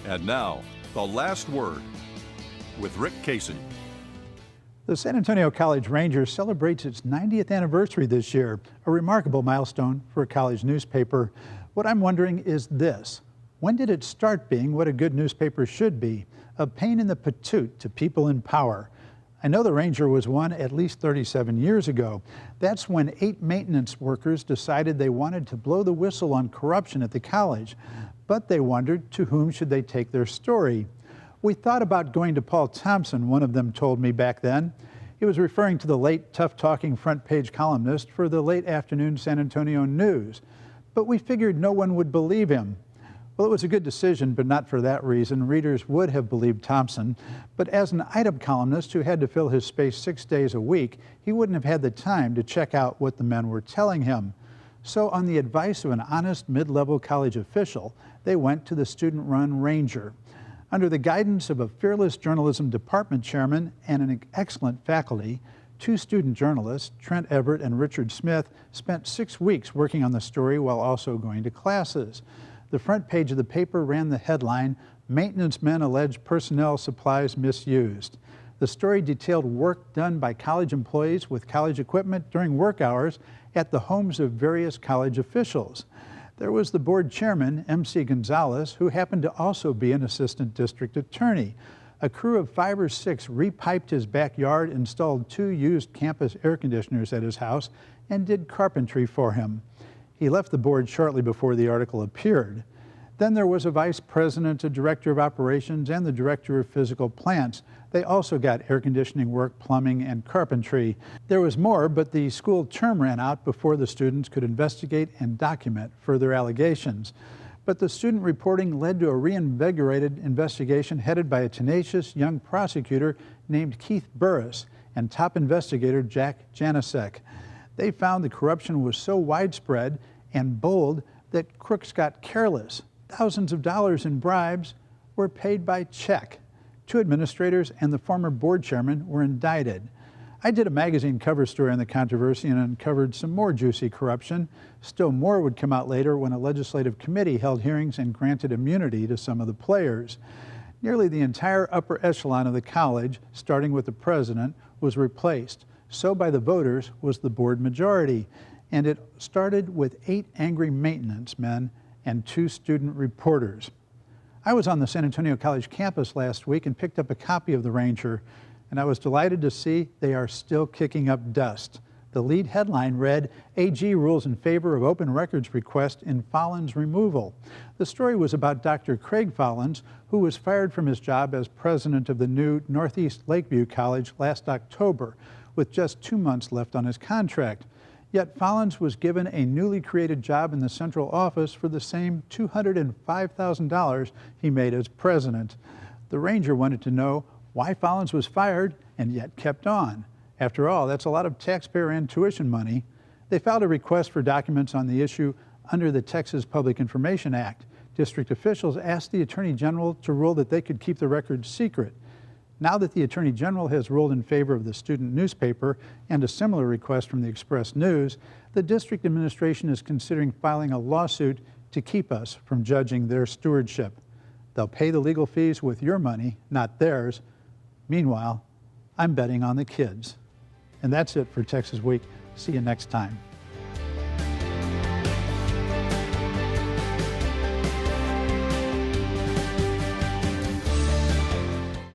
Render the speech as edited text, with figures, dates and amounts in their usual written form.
And now, the last word with Rick Casey. The San Antonio College Ranger celebrates its 90th anniversary this year, a remarkable milestone for a college newspaper. What I'm wondering is this: when did it start being what a good newspaper should be, a pain in the pitoot to people in power? I know the Ranger was one at least 37 years ago. That's when 8 maintenance workers decided they wanted to blow the whistle on corruption at the college, but they wondered to whom should they take their story. We thought about going to Paul Thompson, one of them told me back then. He was referring to the late, tough-talking front-page columnist for the late afternoon San Antonio News. But we figured no one would believe him. Well, it was a good decision, but not for that reason. Readers would have believed Thompson. But as an item columnist who had to fill his space 6 days a week, he wouldn't have had the time to check out what the men were telling him. So on the advice of an honest mid-level college official, they went to the student-run Ranger. Under the guidance of a fearless journalism department chairman and an excellent faculty, 2 student journalists, Trent Everett and Richard Smith, spent 6 weeks working on the story while also going to classes. The front page of the paper ran the headline, "Maintenance Men Allege Personnel Supplies Misused." The story detailed work done by college employees with college equipment during work hours at the homes of various college officials. There was the board chairman, M.C. Gonzalez, who happened to also be an assistant district attorney. A crew of 5 or 6 repiped his backyard, installed 2 used campus air conditioners at his house, and did carpentry for him. He left the board shortly before the article appeared. Then there was a vice president, a director of operations, and the director of physical plants. They also got air conditioning work, plumbing, and carpentry. There was more, but the school term ran out before the students could investigate and document further allegations. But the student reporting led to a reinvigorated investigation headed by a tenacious young prosecutor named Keith Burris and top investigator Jack Janasek. They found the corruption was so widespread and bold that crooks got careless. Thousands of dollars in bribes were paid by check. 2 administrators and the former board chairman were indicted. I did a magazine cover story on the controversy and uncovered some more juicy corruption. Still more would come out later when a legislative committee held hearings and granted immunity to some of the players. Nearly the entire upper echelon of the college, starting with the president, was replaced. So by the voters was the board majority. And it started with 8 angry maintenance men and 2 student reporters. I was on the San Antonio College campus last week and picked up a copy of the Ranger, and I was delighted to see they are still kicking up dust. The lead headline read, "AG rules in favor of open records request in Follins removal." The story was about Dr. Craig Follins, who was fired from his job as president of the new Northeast Lakeview College last October, with just 2 months left on his contract. Yet Follins was given a newly created job in the central office for the same $205,000 he made as president. The Ranger wanted to know why Follins was fired and yet kept on. After all, that's a lot of taxpayer and tuition money. They filed a request for documents on the issue under the Texas Public Information Act. District officials asked the Attorney General to rule that they could keep the records secret. Now that the Attorney General has ruled in favor of the student newspaper and a similar request from the Express News, the district administration is considering filing a lawsuit to keep us from judging their stewardship. They'll pay the legal fees with your money, not theirs. Meanwhile, I'm betting on the kids. And that's it for Texas Week. See you next time.